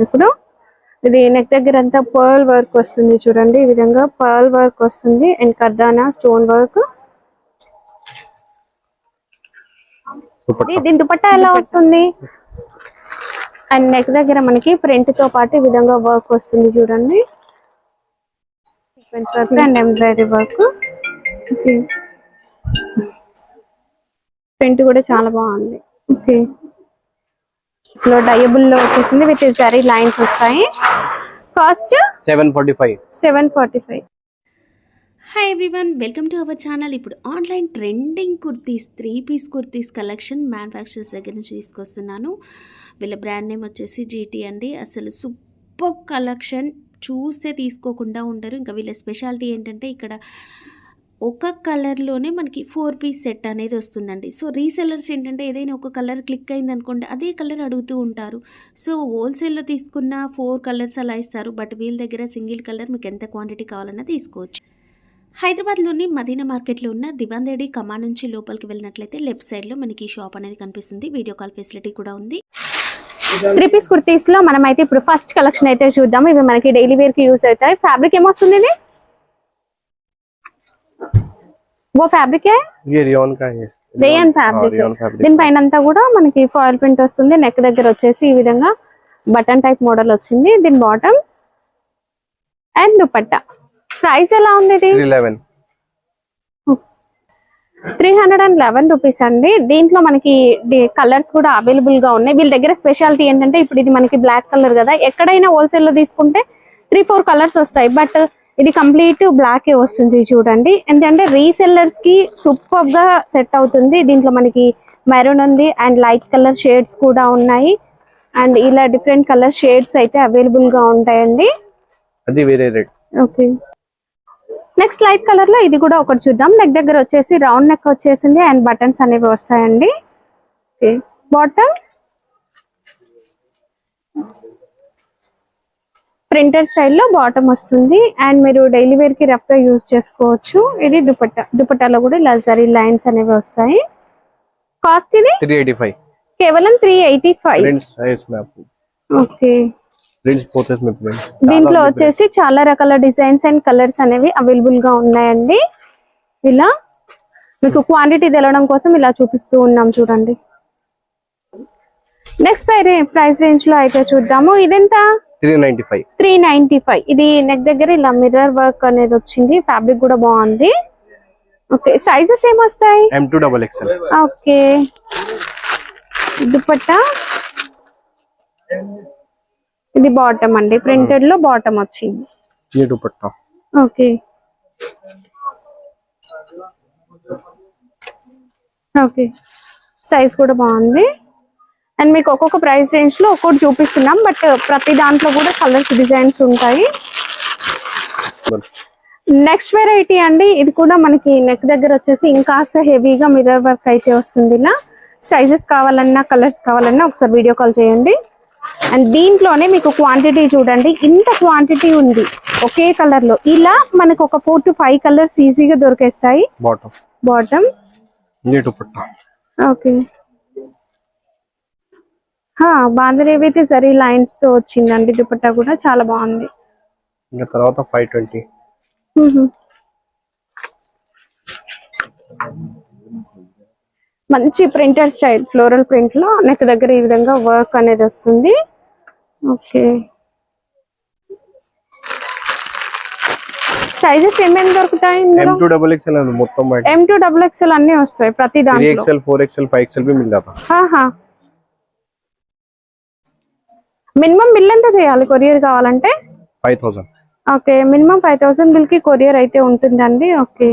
ఇప్పుడు ఇది నెక్ దగ్గర అంతా పర్ల్ వర్క్ వస్తుంది చూడండి, ఈ విధంగా పర్ల్ వర్క్ వస్తుంది అండ్ కర్దానా స్టోన్ వర్క్. దీని దుపట్టా ఎలా వస్తుంది? అండ్ నెక్ దగ్గర మనకి ప్రింట్ తో పాటు ఈ విధంగా వర్క్ వస్తుంది చూడండి, sequence work and embroidery work. Print కూడా చాలా బాగుంది. ఓకే, అసలు డయబుల్ లో వచ్చేసింది విత్ జరీ లైన్స్ వస్తాయి. Cost 745. Hi everyone, welcome to our channel. ఇప్పుడు online trending kurtis 3 piece kurtis collection manufacturers దగ్గర నుంచి తీసుకొస్తున్నాను. వీళ్ళ బ్రాండ్ నేమ్ వచ్చేసి జీటీ అండి. అసలు సూపర్ కలెక్షన్, చూస్తే తీసుకోకుండా ఉండరు. ఇంకా వీళ్ళ స్పెషాలిటీ ఏంటంటే ఇక్కడ ఒక కలర్లోనే మనకి 4 పీస్ సెట్ అనేది వస్తుందండి. సో రీసెల్లర్స్ ఏంటంటే ఏదైనా ఒక కలర్ క్లిక్ అయింది అనుకోండి, అదే కలర్ అడుగుతూ ఉంటారు. సో హోల్సేల్లో తీసుకున్న 4 కలర్స్ అలా ఇస్తారు. బట్ వీళ్ళ దగ్గర సింగిల్ కలర్ మీకు ఎంత క్వాంటిటీ కావాలన్నా తీసుకోవచ్చు. హైదరాబాద్లోని మదీనా మార్కెట్లో ఉన్న దివాందేడి కమా నుంచి లోపలికి వెళ్ళినట్లయితే లెఫ్ట్ సైడ్లో మనకి ఈ షాప్ అనేది కనిపిస్తుంది. వీడియో కాల్ ఫెసిలిటీ కూడా ఉంది. 3 పీస్ కుర్తీస్ లో మనమైతే ఇప్పుడు ఫస్ట్ కలెక్షన్ అయితే చూద్దాం. ఇవి మనకి డైలీ వేర్ కి యూజ్ అవుతాయి. ఫ్యాబ్రిక్ ఏమొస్తుంది? ఇది वो फैब्रिक है, ये रियोन का है, రేయన్ ఫ్యాబ్రిక్. దీనిపైన అంతా కూడా మనకి ఫాయిల్ ప్రింట్ వస్తుంది. నెక్ దగ్గర వచ్చేసి ఈ విధంగా బటన్ టైప్ మోడల్ వచ్చింది. దీని బాటమ్ అండ్ దుపట్టా. ప్రైస్ ఎలా ఉంది? ఇది 311 రూపీస్ అండి. దీంట్లో మనకి కలర్స్ కూడా అవైలబుల్ గా ఉన్నాయి. వీళ్ళ దగ్గర స్పెషాలిటీ ఏంటంటే ఇప్పుడు ఇది మనకి బ్లాక్ కలర్ కదా, ఎక్కడైనా హోల్సేల్ లో తీసుకుంటే 3-4 కలర్స్ వస్తాయి. బట్ ఇది కంప్లీట్ బ్లాక్ వస్తుంది చూడండి. ఎందుకంటే రీసెల్లర్స్ కి సూపర్ గా సెట్ అవుతుంది. దీంట్లో మనకి మెరూన్ ఉంది అండ్ లైట్ కలర్ షేడ్స్ కూడా ఉన్నాయి. అండ్ ఇలా డిఫరెంట్ కలర్ షేడ్స్ అయితే అవైలబుల్ గా ఉంటాయండి. అది వేరే rate. Okay, next light colour లో ఇది కూడా ఒకటి చూద్దాం. నెక్ దగ్గర వచ్చేసి రౌండ్ నెక్ వచ్చేసింది అండ్ బటన్స్ అనేవి వస్తాయండి. ఓకే, బాటమ్ ప్రింటర్ స్టైల్లో బాటమ్ వస్తుంది అండ్ మీరు డైలీ వేర్ కి రఫ్ గా యూజ్ చేసుకోవచ్చు. ఇది దుపట్టా. దుపట్టాలో కూడా ఇలా జరీ లైన్స్ అనేవి వస్తాయి. కాస్ట్ ఇది 385, కేవలం 385. ప్రింట్స్ సైజ్ మే आपको. ఓకే, ప్రింట్స్ పోతెస్ మే ప్రింట్స్. దీంట్లో వచ్చేసి చాలా రకాల డిజైన్స్ అండ్ కలర్స్ అనేవి అవైలబుల్ గా ఉన్నాయండి. ఇలా మీకు క్వాంటిటీ తెలవడం కోసం ఇలా చూపిస్తూ ఉన్నాం చూడండి. నెక్స్ట్ ప్రైస్ రేంజ్ లో అయితే చూద్దాము. ఇదెంత? 395. ఇది నెక్ దగ్గర ఇలా మిర్రర్ వర్క్ అనేది వచ్చింది. ఫ్యాబ్రిక్ కూడా బాగుంది. ఓకే, సైజెస్ ఏమొస్తాయి? M2XXL. ఓకే, దుపట్టా ఇది బాటమ్ అండి. ప్రింటెడ్ లో బాటమ్ వచ్చింది. ये दुपट्टा. ఓకే ఓకే, సైజ్ కూడా బాగుంది. అండ్ మీకు ఒక్కొక్క ప్రైస్ రేంజ్ లో ఒక్కొక్కటి చూపిస్తున్నాం. బట్ ప్రతి దాంట్లో కూడా కలర్స్ డిజైన్స్ ఉంటాయి. నెక్స్ట్ వెరైటీ అండి. ఇది కూడా మనకి నెక్ దగ్గర వచ్చేసి ఇంకాస్త హెవీగా మిర్రర్ వర్క్ అయితే వస్తుంది. ఇలా సైజెస్ కావాలన్నా కలర్స్ కావాలన్నా ఒకసారి వీడియో కాల్ చేయండి. అండ్ దీంట్లోనే మీకు క్వాంటిటీ చూడండి, ఇంత క్వాంటిటీ ఉంది ఒకే కలర్ లో. ఇలా మనకు ఒక 4 to 5 కలర్స్ ఈజీగా దొరికేస్తాయి. బాటమ్ ये दुपट्टा. ఓకే, బాంధనేవి అయితే జరీ లైన్స్ తో వచ్చిందండి. దుపట్టా కూడా చాలా బాగుంది. ఇంకా తర్వాత 520. మంచి ప్రింటర్ స్టైల్ ఫ్లోరల్ ప్రింట్ లో నెక్ దగ్గర ఈ విధంగా వర్క్ అనేది వస్తుంది. ఓకే, సైజెస్ ఏమేమి దొరుకుతాయి? M2XXL మొత్తం M2XXL అన్ని వస్తాయి ప్రతి దాంట్లో. 3XL 4XL 5XL भी मिल जाता. మినిమం బిల్ ఎంత చేయాలి కొరియర్ కావాలంటే? 5000. ఓకే, మినిమం 5000 బిల్ కి కొరియర్ అయితే ఉంటుందండి. ఓకే,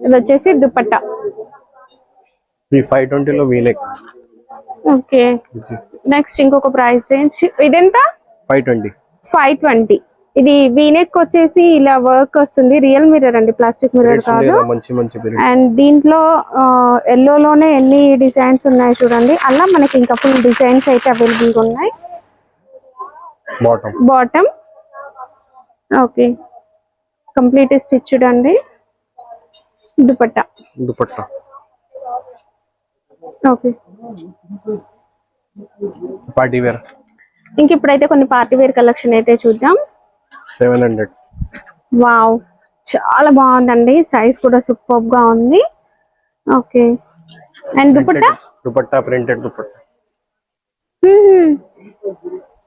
ఇది వచ్చేసి దుపట్టా. ఈ 520 లో వీనెక్. ఓకే, నెక్స్ట్ ఇంకొక ప్రైస్ రేంజ్. ఇదెంత? 520. ఇది వీనెక్ వచ్చేసి ఇలా వర్క్ వస్తుంది. రియల్ మిర్రర్ అండి, ప్లాస్టిక్ మిర్రర్ కాదు. అండ్ దీంట్లో ఎల్లో లోనే ఎన్ని డిజైన్స్ ఉన్నాయి చూడండి. అలా మనకి ఇంకా ఫుల్ డిజైన్స్ అయితే అవైలబుల్ గా ఉన్నాయి. బాటమ్ ఓకే, కంప్లీట్ స్టిచ్డ్ అండి. Dupatta okay, party wear. ఇంక ఇప్పుడైతే కొన్ని పార్టీ వేర్ కలెక్షన్ అయితే చూద్దాం. 700. వావ్, చాలా బాగుందండి. సైజ్ కూడా సూపర్ గా ఉంది. Okay, and dupatta dupatta printed dupatta.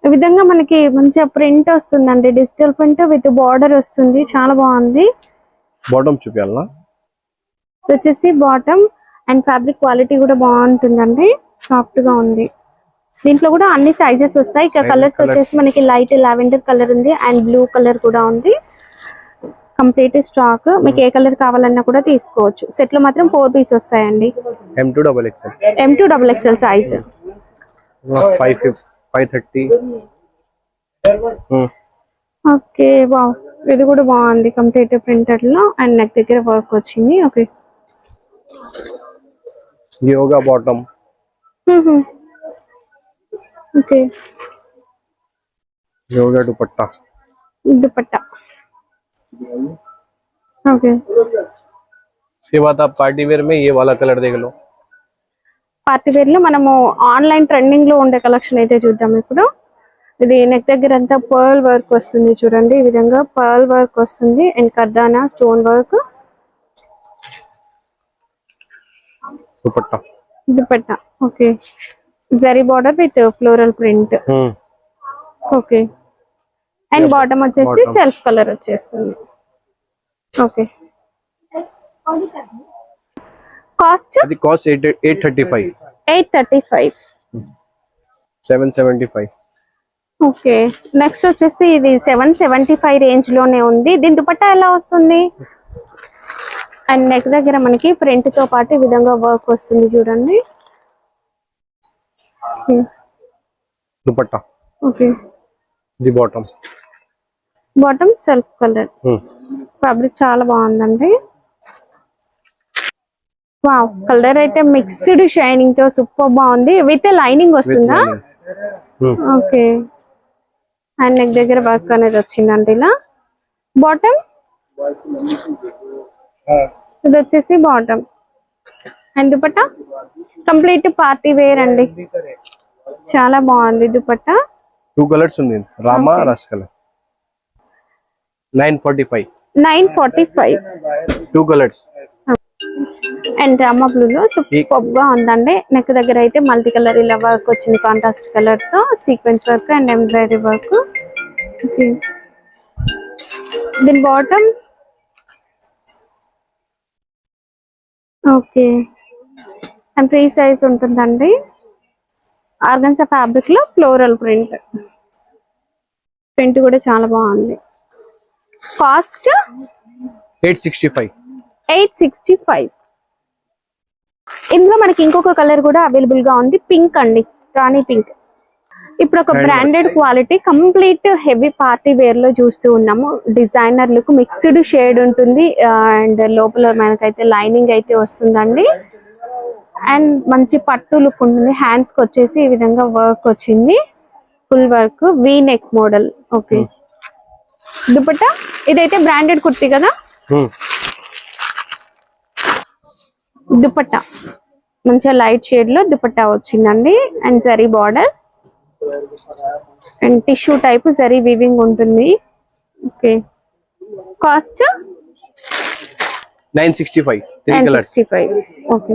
ఈ విధంగా మనకి మంచిగా ప్రింట్ వస్తుందండి. డిజిటల్ ప్రింట్ విత్ బార్డర్ వస్తుంది. చాలా బాగుంది. బాటమ్ చూపియాలనా? ఇది వచ్చేసి బాటమ్ అండ్ ఫ్యాబ్రిక్ క్వాలిటీ కూడా బాగుంటుందండి. సాఫ్ట్ గా ఉంది. దీంట్లో కూడా అన్ని సైజెస్ వస్తాయి. ఇక కలర్స్ వచ్చేసి మనకి లైట్ లావెండర్ కలర్ ఉంది అండ్ బ్లూ కలర్ కూడా ఉంది. Complete stock. మీకు ఏ కలర్ కావాలన్నా కూడా తీసుకోవచ్చు. సెట్ లో మాత్రం 4 పీస్ వస్తాయండి. M2 XXL size. 530. Okay, wow, ఇది కూడా బాగుంది. కంప్లీట్ ప్రింటెడ్ లో అండ్ నెక్ దగ్గర వర్క్ వచ్చింది. Okay, yoga bottom. Okay, yoga दुपट्टा. दुपट्टा. ओके, इसके बाद आप पार्टी वेयर में ये वाला कलर देख लो. పార్టీ వేర్ లో మనము ఆన్లైన్ ట్రెండింగ్ లో ఉండే కలెక్షన్ అయితే చూద్దాం. ఇప్పుడు ఇది నెక్ దగ్గర అంతా పర్ల్ వర్క్ వస్తుంది. చూడండి, ఈ విధంగా పర్ల్ వర్క్ వస్తుంది and kardana stone work. Dupatta. Okay, zari border with floral print. Okay, and bottom వచ్చేసి సెల్ఫ్ కలర్ వచ్చేస్తుంది. ఓకే, కాస్ట్ అది కాస్ట్ 835. 835. 775. ఓకే, నెక్స్ట్ వచ్చేసి ఇది 775 రేంజ్ లోనే ఉంది. దీని దుపట్టా ఎలా వస్తుంది? అండ్ నెక్ దగ్గర మనకి ప్రింట్ తో పాటు ఈ విధంగా వర్క్ వస్తుంది. చూడండి, దుపట్టా. ఓకే, ఇది బాటమ్ సెల్ఫ్ కలర్. ఫ్యాబ్రిక్ చాలా బాగుందండి. వావ్, కలర్ అయితే మిక్స్డ్ షైనింగ్ తో సూపర్ బాగుంది. విత్ లైనింగ్ వస్తుందా? ఓకే, అండ్ నెక్ దగ్గర వర్క్ అనేది వచ్చిందండి. ఇలా బాటమ్, ఇది వచ్చేసి bottom and dupatta complete party wear అండి. చాలా బాగుంది దుపట్టా. 2 కలర్స్ ఉంది. రామా రస్ colour. 945. 945. 2 colours and rama blue లో సూపర్ గా ఉందండి. నెక్ దగ్గర అయితే మల్టీ కలర్ ఇలా వర్క్ వచ్చింది. కాంట్రాస్ట్ కలర్ తో sequence work and embroidery work. Okay, దీని bottom. Okay, and free size ఉంటుందండి. ఆర్గన్సా ఫ్యాబ్రిక్ లో ఫ్లోరల్ ప్రింట్. ప్రింట్ కూడా చాలా బాగుంది. కాస్ట్ 865. 865. ఇందులో మనకి ఇంకొక కలర్ కూడా అవైలబుల్ గా ఉంది. పింక్ అండి, రాణి పింక్. ఇప్పుడు ఒక branded quality complete heavy party wear లో చూస్తూ ఉన్నాము. డిజైనర్ లుక్ మిక్స్డ్ షేడ్ ఉంటుంది అండ్ లోపల మనకైతే లైనింగ్ అయితే వస్తుందండి. అండ్ మంచి పట్టు లుక్ ఉంటుంది. హ్యాండ్స్ కి వచ్చేసి ఈ విధంగా వర్క్ వచ్చింది. Full work V neck model. Okay, dupatta ఇదైతే బ్రాండెడ్ కుర్తీ కదా. దుపట్టా మంచిగా లైట్ షేడ్ లో దుపట్టా వచ్చిందండి and zari border and tissue type zari weaving ఉంటుంది. Okay, cost 965. 3 కలర్స్. 965. ఓకే,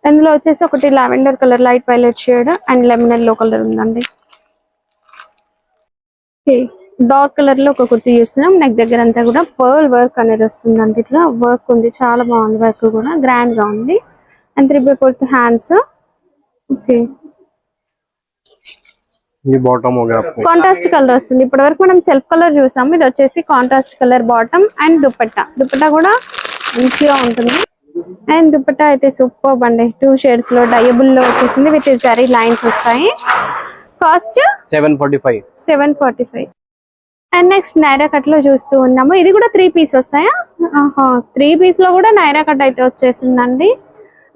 ఇందులో వచ్చేసి ఒకటి lavender colour, light violet shade and lemon yellow colour ఉందండి. ఓకే, డార్క్ కలర్ లో ఒక కుర్తీ చూస్తున్నాం. నెక్ దగ్గర అంతా కూడా పర్ల్ వర్క్ అనేది వస్తుందండి. ఇట్లా వర్క్ ఉంది, చాలా బాగుంది. వర్క్ కూడా గ్రాండ్ గా ఉంది అండ్ 3/4 హ్యాండ్స్. ఓకే, ये बॉटम हो गया आपको. కాంట్రాస్ట్ కలర్ వస్తుంది. ఇప్పటి వరకు మనం సెల్ఫ్ కలర్ చూసాము. ఇది వచ్చేసి contrast colour bottom and dupatta కూడా మంచిగా ఉంటుంది. అండ్ దుపట్టా అయితే సూపర్ అండి. 2 షేడ్స్ లో డయబుల్ లో వచ్చేసింది విత్ జరీ లైన్స్ వస్తాయి. Cost 745. 745. And next Naira cut లో చూస్తూ ఉన్నాము. ఇది కూడా 3 పీస్ వస్తాయా? 3 పీస్ లో కూడా నైరా కట్ అయితే వచ్చేసిందండి.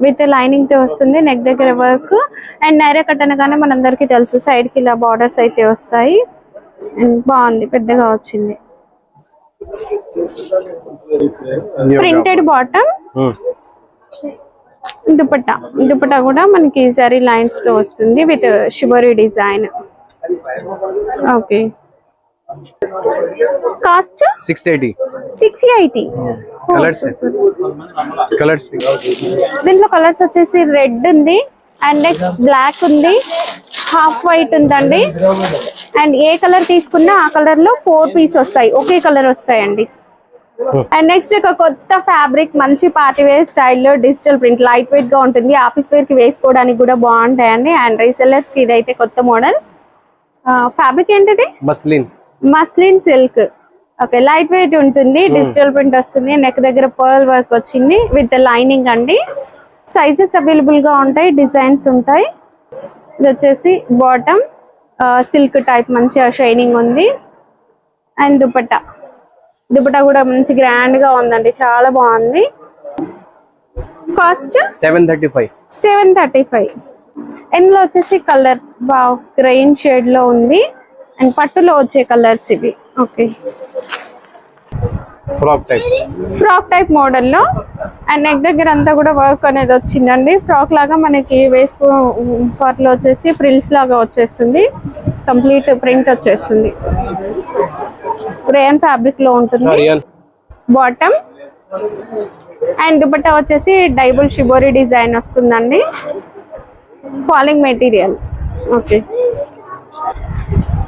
విత్ లైనింగ్ తో వస్తుంది. నెక్ దగ్గర వర్క్ అండ్ నైరా కట్ అనగానే మనందరికీ తెలుసు సైడ్ కి ఇలా బార్డర్స్ అయితే వస్తాయి. అండ్ బాగుంది, పెద్దగా వచ్చింది. ప్రింటెడ్ బాటమ్, దుపట్టా కూడా మనకి జరీ లైన్స్ తో వస్తుంది with shibori design. Okay, cost 680. 680. Colours దీంట్లో కలర్స్ వచ్చేసి రెడ్ ఉంది, అండ్ నెక్స్ట్ బ్లాక్ ఉంది, హాఫ్ వైట్ ఉందండి. అండ్ ఏ కలర్ తీసుకున్నా ఆ కలర్ లో 4 పీస్ వస్తాయి, ఒకే కలర్ వస్తాయండి. అండ్ నెక్స్ట్ ఒక కొత్త ఫ్యాబ్రిక్, మంచి పార్టీ వేర్ స్టైల్లో డిజిటల్ ప్రింట్, లైట్ వెయిట్ గా ఉంటుంది, ఆఫీస్ వేర్ కి వేసుకోవడానికి కూడా బాగుంటాయండి. అండ్ రీసెల్లర్స్ కి ఇదైతే కొత్త మోడల్. ఫ్యాబ్రిక్ ఏంటిది? Muslin silk. Okay, light weight ఉంటుంది, డిజిటల్ ప్రింట్ వస్తుంది, నెక్ దగ్గర పర్ల్ వర్క్ వచ్చింది విత్ లైనింగ్ అండి. సైజెస్ అవైలబుల్ గా ఉంటాయి, డిజైన్స్ ఉంటాయి. ఇది వచ్చేసి బాటమ్ సిల్క్ టైప్, మంచిగా షైనింగ్ ఉంది. అండ్ దుపట్టా కూడా మంచి గ్రాండ్ గా ఉందండి, చాలా బాగుంది. కాస్ట్ 735. ఇందులో వచ్చేసి కలర్ గ్రీన్ షేడ్ లో ఉంది, అండ్ పట్టులో వచ్చే కలర్స్ ఇవి. ఓకే, ఫ్రాక్ టైప్ మోడల్లో, అండ్ నెక్ దగ్గర అంతా కూడా వర్క్ అనేది వచ్చిందండి. ఫ్రాక్ లాగా మనకి వేసుకో పార్ట్లో వచ్చేసి ఫ్రిల్స్ లాగా వచ్చేస్తుంది, కంప్లీట్ ప్రింట్ వచ్చేస్తుంది. రేయన్ ఫ్యాబ్రిక్ లో ఉంటుంది బాటమ్. అండ్ దుపట్టా వచ్చేసి డైబుల్ షిబోరి డిజైన్ వస్తుందండి, ఫాలింగ్ మెటీరియల్. Okay,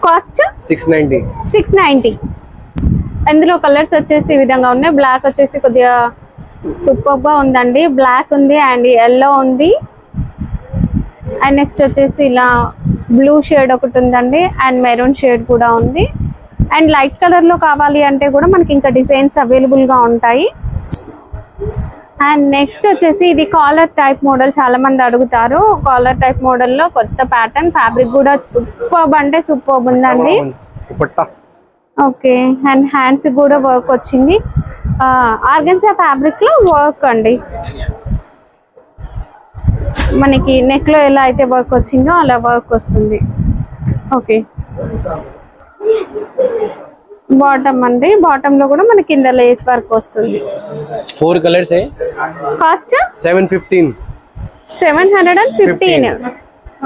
cost 690. అందులో కలర్స్ వచ్చేసి ఈ విధంగా ఉన్నాయి. బ్లాక్ వచ్చేసి కొద్దిగా సూపర్ గా ఉందండి, బ్లాక్ ఉంది అండ్ ఎల్లో ఉంది. అండ్ నెక్స్ట్ వచ్చేసి ఇలా బ్లూ షేడ్ ఒకటి ఉందండి, అండ్ మెరూన్ షేడ్ కూడా ఉంది. అండ్ లైట్ కలర్ లో కావాలి అంటే కూడా మనకి ఇంకా డిజైన్స్ అవైలబుల్ గా ఉంటాయి. అండ్ నెక్స్ట్ వచ్చేసి ఇది కాలర్ టైప్ మోడల్, చాలా మంది అడుగుతారు. కాలర్ టైప్ మోడల్ లో కొత్త ప్యాటర్న్, ఫ్యాబ్రిక్ కూడా సూపర్ అంటే సూపర్ ఉందండి. ఓకే, అండ్ హ్యాండ్స్ కూడా వర్క్ వచ్చింది, ఆర్గన్జా ఫ్యాబ్రిక్ లో వర్క్ అండి. మనకి నెక్ లో ఎలా అయితే వర్క్ వచ్చిందో అలా వర్క్ వస్తుంది. ఓకే, బాటమ్ అండి, బాటమ్ లో కూడా మనకి కింద లేస్ వర్క్ వస్తుంది. 4 కలర్స్. కాస్ట్ 715.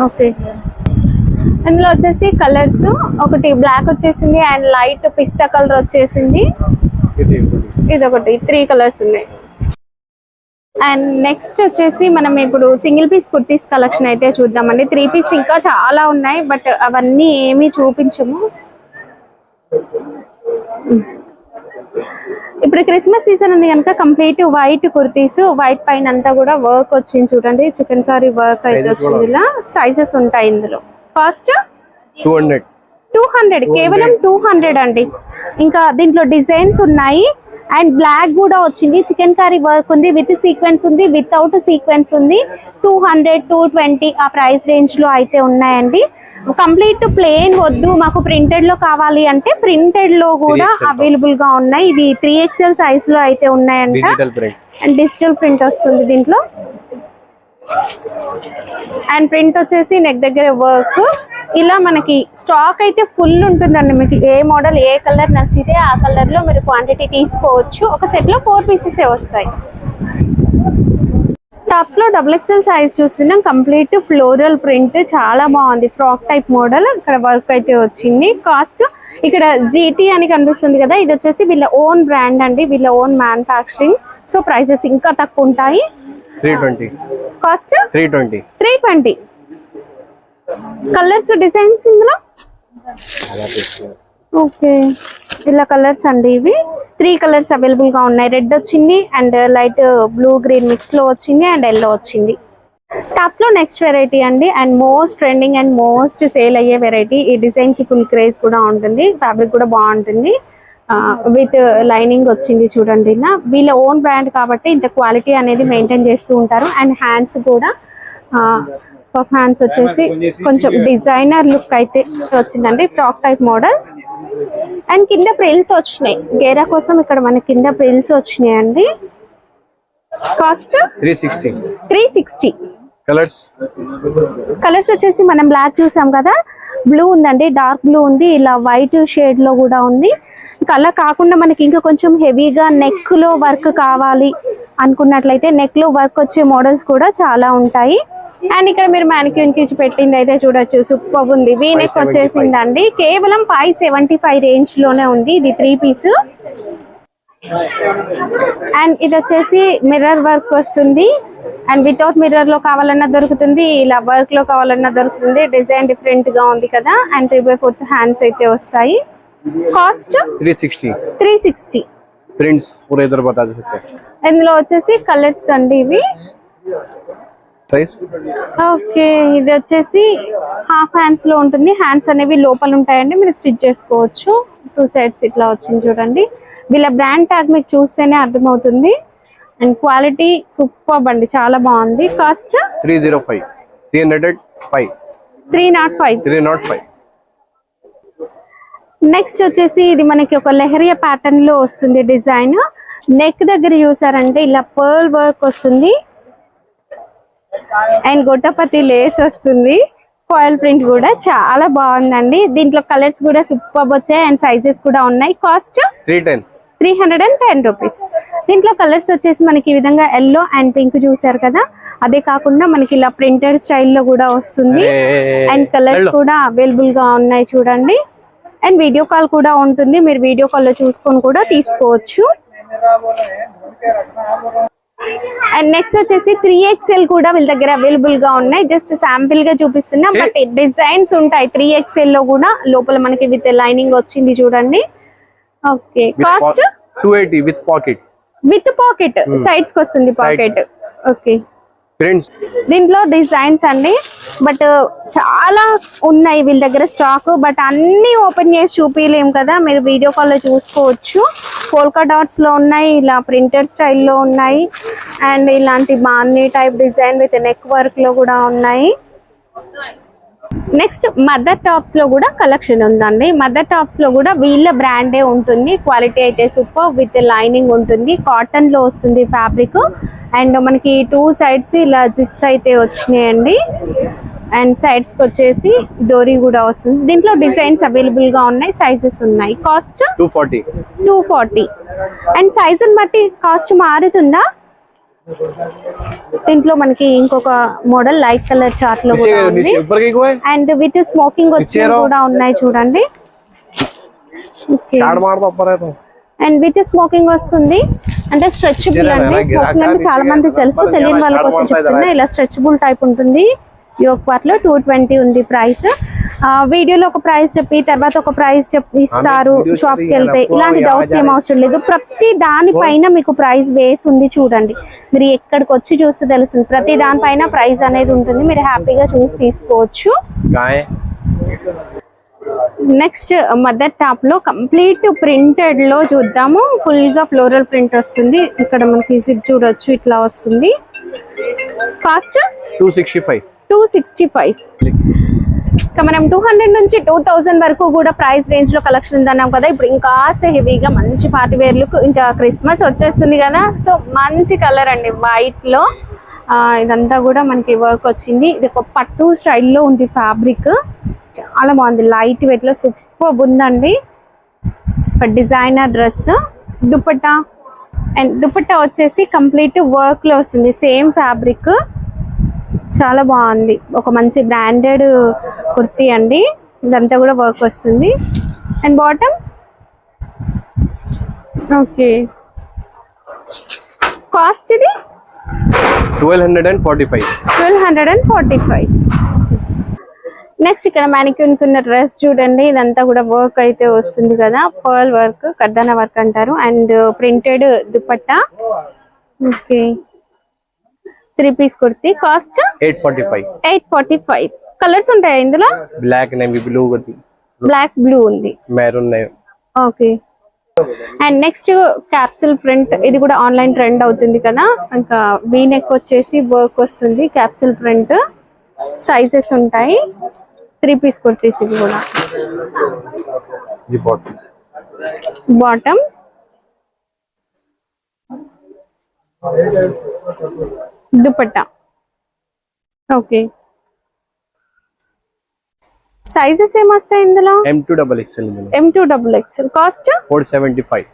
ఓకే, ఇందులో వచ్చేసి కలర్స్ ఒకటి బ్లాక్ వచ్చేసింది, అండ్ లైట్ పిస్తా కలర్ వచ్చేసింది, ఇది ఒకటి 3 కలర్స్ ఉన్నాయి. అండ్ నెక్స్ట్ వచ్చేసి మనం ఇప్పుడు సింగిల్ పీస్ కుర్తీస్ కలెక్షన్ అయితే చూద్దామండి. 3 పీస్ ఇంకా చాలా ఉన్నాయి, బట్ అవన్నీ ఏమీ చూపించము. ఇప్పుడు క్రిస్మస్ సీజన్ ఉంది కనుక కంప్లీట్ వైట్ కుర్తీస్, వైట్ పైన అంతా కూడా వర్క్ వచ్చింది చూడండి, చికెన్ కర్రీ వర్క్ అయితే వచ్చింది. ఇలా సైజెస్ ఉంటాయి ఇందులో. కాస్ట్ 200, కేవలం 200 అండి. ఇంకా దీంట్లో డిజైన్స్ ఉన్నాయి, అండ్ బ్లాక్ కూడా వచ్చింది, చికెన్ కర్రీ వర్క్ ఉంది, విత్ సీక్వెన్స్ ఉంది, వితౌట్ సీక్వెన్స్ ఉంది. 200, 220 ఆ ప్రైస్ రేంజ్ లో అయితే ఉన్నాయండి. కంప్లీట్ ప్లెయిన్ వద్దు, మాకు ప్రింటెడ్ లో కావాలి అంటే ప్రింటెడ్ లో కూడా అవైలబుల్ గా ఉన్నాయి. ఇది 3XL సైజ్ లో అయితే ఉన్నాయంట, అండ్ డిజిటల్ ప్రింట్ వస్తుంది దీంట్లో. అండ్ ప్రింట్ వచ్చేసి నెక్ దగ్గర వర్క్. ఇలా మనకి స్టాక్ అయితే ఫుల్ ఉంటుందండి. మీకు ఏ మోడల్ ఏ కలర్ నచ్చితే ఆ కలర్ లో మీరు క్వాంటిటీ తీసుకోవచ్చు. ఒక సెట్ లో 4 పీసెస్ వస్తాయి. టాప్స్ లో XXL సైజ్ చూస్తున్నాం, కంప్లీట్ ఫ్లోరల్ ప్రింట్, చాలా బాగుంది, ఫ్రాక్ టైప్ మోడల్. ఇక్కడ వర్క్ అయితే వచ్చింది. కాస్ట్ ఇక్కడ GT అని కనిపిస్తుంది కదా, ఇది వచ్చేసి వీళ్ళ ఓన్ బ్రాండ్ అండి, వీళ్ళ ఓన్ మ్యానుఫ్యాక్చరింగ్. సో ప్రైసెస్ ఇంకా తక్కువ ఉంటాయి. 320. కాస్ట్ 320. కలర్స్ డిజైన్స్ ఇందులో. ఓకే, ఇలా కలర్స్ అండి, ఇవి 3 కలర్స్ అవైలబుల్ గా ఉన్నాయి. రెడ్ వచ్చింది, and light blue green mix లో వచ్చింది, అండ్ ఎల్లో వచ్చింది. టాప్స్ లో నెక్స్ట్ వెరైటీ అండి, and most trending and most sale అయ్యే వెరైటీ. ఈ డిజైన్ కి ఫుల్ క్రేజ్ కూడా ఉంటుంది, ఫ్యాబ్రిక్ కూడా బాగుంటుంది, విత్ లైనింగ్ వచ్చింది చూడండి. ఇలా వీళ్ళ ఓన్ బ్రాండ్ కాబట్టి ఇంత క్వాలిటీ అనేది మెయింటైన్ చేస్తూ ఉంటారు. అండ్ హ్యాండ్స్ కూడా పఫ్ హ్యాండ్స్ వచ్చేసి కొంచెం డిజైనర్ లుక్ అయితే వచ్చిందండి, ఫ్రాక్ టైప్ మోడల్. అండ్ కింద ప్రిల్స్ వచ్చినాయి, గేరా కోసం ఇక్కడ మనకి కింద ప్రిల్స్ వచ్చినాయి అండి. కాస్ట్ 360. కలర్స్ వచ్చేసి మనం బ్లాక్ చూసాం కదా, బ్లూ ఉందండి, డార్క్ బ్లూ ఉంది, ఇలా వైట్ షేడ్ లో కూడా ఉంది. కలర్ కాకుండా మనకి ఇంకా కొంచెం హెవీగా నెక్ లో వర్క్ కావాలి అనుకున్నట్లయితే నెక్ లో వర్క్ వచ్చే మోడల్స్ కూడా చాలా ఉంటాయి. అండ్ ఇక్కడ మీరు మ్యానిక్యూన్ కి పెట్టింది అయితే చూడొచ్చు, సూపర్ ఉంది. వీ నెక్ వచ్చేసిందండి, కేవలం 575 రేంజ్ లోనే ఉంది. ఇది 3 పీస్. అండ్ ఇది వచ్చేసి మిర్రర్ వర్క్ వస్తుంది. అండ్ వితౌట్ మిర్రర్ లో కావాలన్నా దొరుకుతుంది, ఇలా వర్క్ లో కావాలన్నా దొరుకుతుంది. డిజైన్ డిఫరెంట్ గా ఉంది కదా. అండ్ 3/4 హ్యాండ్స్ అయితే వస్తాయి. కాస్ట్ 360. प्रिंट्स पूरे इधर बता दे सकते हैं. ఇందులో వచ్చేసి కలర్స్ అండి ఇవి. साइज ఓకే, ఇది వచ్చేసి హాఫ్ హ్యాండ్స్ లో ఉంటుంది. హ్యాండ్స్ అనేవి లోపల ఉంటాయండి, మీరు స్టిచ్ చేసుకోవచ్చు. 2 సైడ్స్ ఇట్లా వచ్చింది చూడండి. వీళ్ళ బ్రాండ్ ట్యాగ్ మీకు చూస్తేనే అర్థమవుతుంది. అండ్ క్వాలిటీ సూపర్ అండి, చాలా బాగుంది. కాస్ట్ 305. 305. నెక్స్ట్ వచ్చేసి ఇది మనకి ఒక లెహరియా ప్యాటర్న్ లో వస్తుంది డిజైన్. నెక్ దగ్గర చూసారంటే ఇలా పర్ల్ వర్క్ వస్తుంది. అండ్ గొట్టపతి లేస్ వస్తుంది. ఫాయిల్ ప్రింట్ కూడా చాలా బాగుందండి. దీంట్లో కలర్స్ కూడా సూపర్ వచ్చాయి అండ్ సైజెస్ కూడా ఉన్నాయి. Cost 310 rupees. దీంట్లో కలర్స్ వచ్చేసి మనకి ఈ విధంగా ఎల్లో అండ్ పింక్ చూసారు కదా, అదే కాకుండా మనకి ఇలా ప్రింటెడ్ స్టైల్లో కూడా వస్తుంది. అండ్ కలర్స్ కూడా అవైలబుల్ గా ఉన్నాయి చూడండి. అండ్ వీడియో కాల్ కూడా ఉంటుంది, మీరు వీడియో కాల్ లో చూసుకొని కూడా తీసుకోవచ్చు. అండ్ నెక్స్ట్ వచ్చేసి 3XL కూడా వీళ్ళ దగ్గర అవైలబుల్ గా ఉన్నాయి. జస్ట్ శాంపిల్ గా చూపిస్తున్నా, బట్ డిజైన్స్ ఉంటాయి 3XL లో కూడా. లోపల మనకి విత్ లైనింగ్ వచ్చింది చూడండి. Okay, cost 280 with pocket sides కి వస్తుంది పాకెట్. ఓకే, ప్రింట్స్ దీంట్లో డిజైన్స్ అండి, బట్ చాలా ఉన్నాయి వీళ్ళ దగ్గర స్టాక్. బట్ అన్ని ఓపెన్ చేసి చూపించలేము కదా, మీరు వీడియో కాల్ లో చూసుకోవచ్చు. పోల్కా డాట్స్ లో ఉన్నాయి, ఇలా ప్రింటెడ్ స్టైల్లో ఉన్నాయి. అండ్ ఇలాంటి బాన్నీ type design with neck work లో కూడా ఉన్నాయి. నెక్స్ట్ మదర్ టాప్స్ లో కూడా కలెక్షన్ ఉందండి. మదర్ టాప్స్ లో కూడా వీళ్ళ బ్రాండే ఉంటుంది. క్వాలిటీ అయితే సూపర్, విత్ లైనింగ్ ఉంటుంది. కాటన్ లో వస్తుంది ఫ్యాబ్రిక్. అండ్ మనకి 2 సైడ్స్ ఇలా జిప్స్ అయితే వచ్చినాయండి. అండ్ సైడ్స్ కి వచ్చేసి డోరీ కూడా వస్తుంది. దీంట్లో డిజైన్స్ అవైలబుల్ గా ఉన్నాయి, సైజెస్ ఉన్నాయి. కాస్ట్ 240. అండ్ సైజుని బట్టి కాస్ట్ మారుతుందా? దీంట్లో మనకి ఇంకొక మోడల్ లైట్ కలర్ చార్ట్ లో కూడా ఉంది. అండ్ విత్ స్మోకింగ్ వచ్చి కూడా ఉన్నాయి చూడండి. అండ్ విత్ స్మోకింగ్ వస్తుంది, అంటే స్ట్రెచబుల్ అండి. స్మోకింగ్ అంటే చాలా మందికి తెలుసు, తెలియని వాళ్ళ కోసం చెప్తున్నా. ఇలా స్ట్రెచబుల్ టైప్ ఉంటుంది. యోక్ పార్ట్ లో 220 ఉంది ప్రైస్. వీడియోలో ఒక ప్రైస్ చెప్పి తర్వాత ఒక ప్రైస్ ఇస్తారు షాప్ కి వెళ్తే. ఇలాంటి డౌట్స్ ఏం అవసరం లేదు. ప్రతి దానిపైన మీకు ప్రైస్ వేసి ఉంది చూడండి. మీరు ఎక్కడికి వచ్చి చూస్తే తెలుస్తుంది, ప్రతి దానిపైన ప్రైస్ అనేది ఉంటుంది. మీరు హ్యాపీగా చూసి తీసుకోవచ్చు. నెక్స్ట్ మదర్ టాప్ లో కంప్లీట్ ప్రింటెడ్ లో చూద్దాము. ఫుల్ గా ఫ్లోరల్ ప్రింట్ వస్తుంది. ఇక్కడ మనకి జిప్ చూడొచ్చు, ఇట్లా వస్తుంది. కాస్ట్ 265. మనం 200 నుంచి 2000 వరకు కూడా ప్రైస్ రేంజ్ లో కలెక్షన్ ఉందన్నాం కదా. ఇప్పుడు ఇంకా హెవీగా మంచి పార్టీ వేర్ లుక్, ఇంకా క్రిస్మస్ వచ్చేస్తుంది కదా. సో మంచి కలర్ అండి, వైట్ లో. ఇదంతా కూడా మనకి వర్క్ వచ్చింది. ఇది ఒక పట్టు స్టైల్లో ఉంది ఫ్యాబ్రిక్, చాలా బాగుంది. లైట్ వెయిట్ లో సూపర్ ఉందండి. ఒక designer dress. Dupatta and dupatta వచ్చేసి కంప్లీట్ వర్క్ లో వస్తుంది, సేమ్ ఫ్యాబ్రిక్. చాలా బాగుంది. ఒక మంచి బ్రాండెడ్ కుర్తీ అండి. ఇదంతా కూడా వర్క్ వస్తుంది. And bottom okay. కాస్ట్ ఇది 1245. నెక్స్ట్ ఇక్కడ మ్యానిక్యూన్ కున్న డ్రెస్ చూడండి. ఇదంతా కూడా వర్క్ అయితే వస్తుంది కదా, పర్ల్ వర్క్, కర్దానా వర్క్ అంటారు. And printed dupatta. Okay, 3 piece kurti. Cost 845. Colours ఉంటాయి ఇందులో. Black navy blue, black blue ఉంది, maroon. Okay. And next capsule print. ఇది కూడా ఆన్లైన్ ట్రెండ్ అవుతుంది కదా. ఇంకా వీ నెక్ వచ్చేసి వర్క్ వస్తుంది, క్యాప్సిల్ ప్రింట్. సైజెస్ ఉంటాయి. 3 పీస్ కుర్తీస్. ఇది కూడా బాటమ్. దుపట్టా ఓకే. సైజెస్ ఏమొస్తాయి ఇందులో? M2XXL. Cost 475.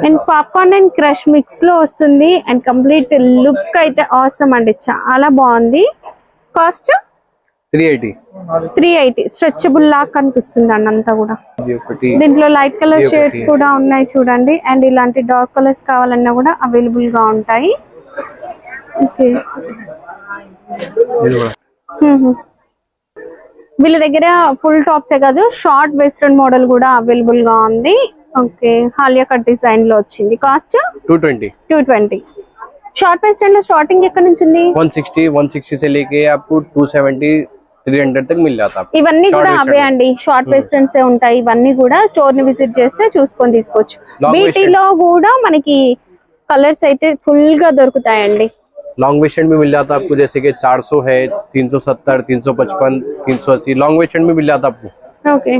And popcorn and crush mix లో వస్తుంది అండ్ కంప్లీట్ లుక్ అయితే ఆసమ్ అండి, చాలా బాగుంది. కాస్ట్ 380. 380. స్ట్రెచబుల్ లాగా కనిపిస్తుంది అండి అంతా కూడా. ఇది ఒకటి, దీంట్లో లైట్ కలర్ ఇది షేడ్స్ ఒకటి. కూడా ఉన్నాయి చూడండి. అండ్ ఇలాంటి డార్క్ కలర్స్ కావాలన్నా కూడా అవైలబుల్ గా ఉంటాయి. ఓకే, ఇది కూడా. వీళ్ళ దగ్గర ఫుల్ టాప్సే కాదు, షార్ట్ వెస్ట్రన్ మోడల్ కూడా అవైలబుల్ గా ఉంది. ఓకే, హాలియా కట్ డిజైన్ లో వచ్చింది. కాస్ట్ 220. 220. షార్ట్ వెస్ట్రన్ లో స్టార్టింగ్ ఎక్కడ నుంచి ఉంది? 160 से लेके आपको 270 300 तक मिल जाता है आपको। ఇవన్నీ Short కూడా waist అవే అండి, షార్ట్ వెస్టర్న్స్ ఏ ఉంటాయి. ఇవన్నీ కూడా స్టోర్ ని విజిట్ చేస్తే చూసుకొని తీసుకోవచ్చు. Long బీటీలో కూడా మనకి కలర్స్ అయితే ఫుల్ గా దొరుకుతాయండి. लॉन्ग वेस्टर्न में मिल जाता है आपको, जैसे कि 400 है, 370, 355, 380 लॉन्ग वेस्टर्न में मिल जाता है आपको। ఓకే,